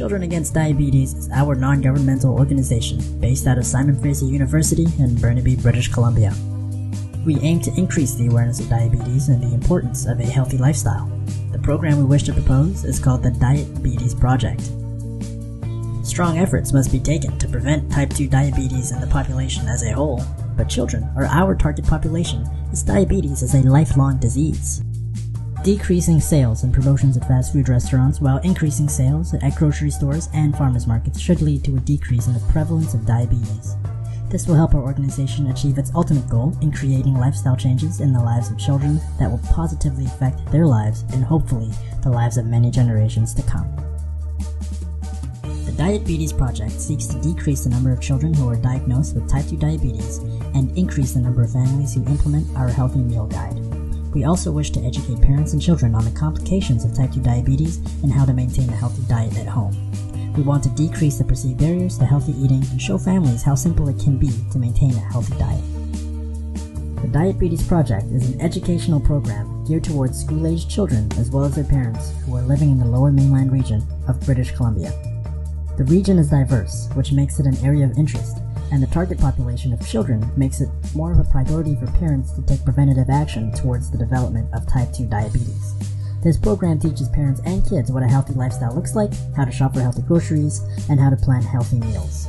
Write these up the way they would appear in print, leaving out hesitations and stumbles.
Children Against Diabetes is our non-governmental organization based out of Simon Fraser University in Burnaby, British Columbia. We aim to increase the awareness of diabetes and the importance of a healthy lifestyle. The program we wish to propose is called the Diabetes Project. Strong efforts must be taken to prevent type 2 diabetes in the population as a whole, but children are our target population as diabetes is a lifelong disease. Decreasing sales and promotions at fast food restaurants while increasing sales at grocery stores and farmers markets should lead to a decrease in the prevalence of diabetes. This will help our organization achieve its ultimate goal in creating lifestyle changes in the lives of children that will positively affect their lives and hopefully the lives of many generations to come. The Diabetes Project seeks to decrease the number of children who are diagnosed with type 2 diabetes and increase the number of families who implement our Healthy Meal Guide. We also wish to educate parents and children on the complications of type 2 diabetes and how to maintain a healthy diet at home. We want to decrease the perceived barriers to healthy eating and show families how simple it can be to maintain a healthy diet. The Diabetes Project is an educational program geared towards school-aged children as well as their parents who are living in the lower mainland region of British Columbia. The region is diverse, which makes it an area of interest, and the target population of children makes it more of a priority for parents to take preventative action towards the development of type 2 diabetes. This program teaches parents and kids what a healthy lifestyle looks like, how to shop for healthy groceries, and how to plan healthy meals.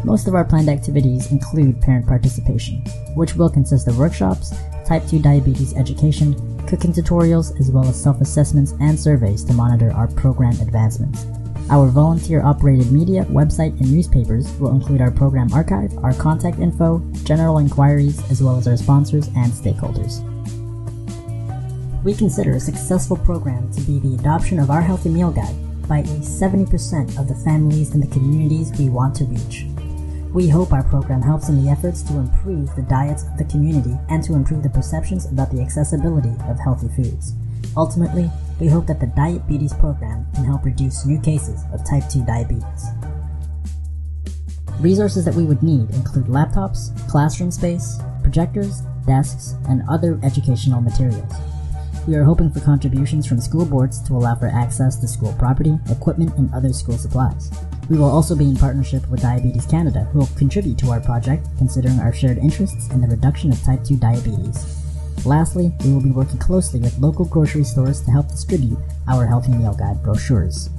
Most of our planned activities include parent participation, which will consist of workshops, type 2 diabetes education, cooking tutorials, as well as self-assessments and surveys to monitor our program advancements. Our volunteer-operated media, website, and newspapers will include our program archive, our contact info, general inquiries, as well as our sponsors and stakeholders. We consider a successful program to be the adoption of our Healthy Meal Guide by at least 70% of the families in the communities we want to reach. We hope our program helps in the efforts to improve the diets of the community and to improve the perceptions about the accessibility of healthy foods. Ultimately, we hope that the Diabetes Program can help reduce new cases of type 2 diabetes. Resources that we would need include laptops, classroom space, projectors, desks, and other educational materials. We are hoping for contributions from school boards to allow for access to school property, equipment, and other school supplies. We will also be in partnership with Diabetes Canada, who will contribute to our project, considering our shared interests in the reduction of type 2 diabetes. Lastly, we will be working closely with local grocery stores to help distribute our Healthy Meal Guide brochures.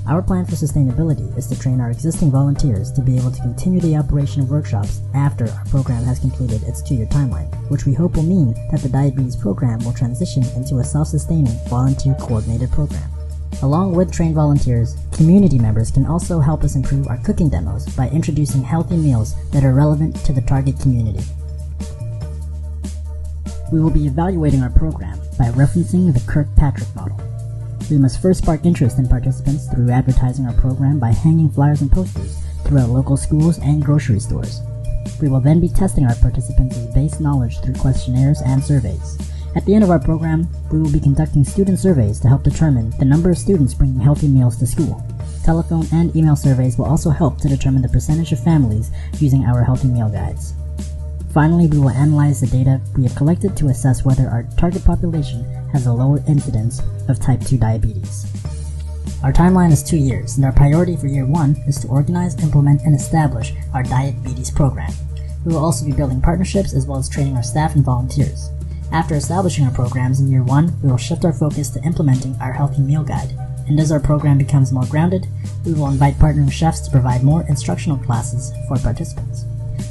Our plan for sustainability is to train our existing volunteers to be able to continue the operation of workshops after our program has completed its 2-year timeline, which we hope will mean that the diabetes program will transition into a self-sustaining, volunteer-coordinated program. Along with trained volunteers, community members can also help us improve our cooking demos by introducing healthy meals that are relevant to the target community. We will be evaluating our program by referencing the Kirkpatrick model. We must first spark interest in participants through advertising our program by hanging flyers and posters throughout local schools and grocery stores. We will then be testing our participants' base knowledge through questionnaires and surveys. At the end of our program, we will be conducting student surveys to help determine the number of students bringing healthy meals to school. Telephone and email surveys will also help to determine the percentage of families using our Healthy Meal Guides. Finally, we will analyze the data we have collected to assess whether our target population has a lower incidence of type 2 diabetes. Our timeline is 2 years, and our priority for year 1 is to organize, implement, and establish our diabetes program. We will also be building partnerships as well as training our staff and volunteers. After establishing our programs in year 1, we will shift our focus to implementing our Healthy Meal Guide. And as our program becomes more grounded, we will invite partnering chefs to provide more instructional classes for participants.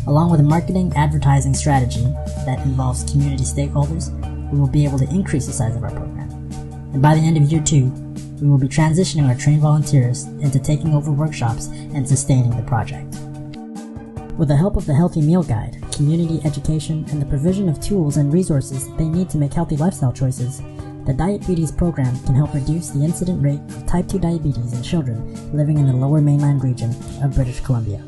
Along with a marketing advertising strategy that involves community stakeholders, we will be able to increase the size of our program. And by the end of year 2, we will be transitioning our trained volunteers into taking over workshops and sustaining the project. With the help of the Healthy Meal Guide, community education, and the provision of tools and resources they need to make healthy lifestyle choices, the Diabetes Program can help reduce the incident rate of type 2 diabetes in children living in the lower mainland region of British Columbia.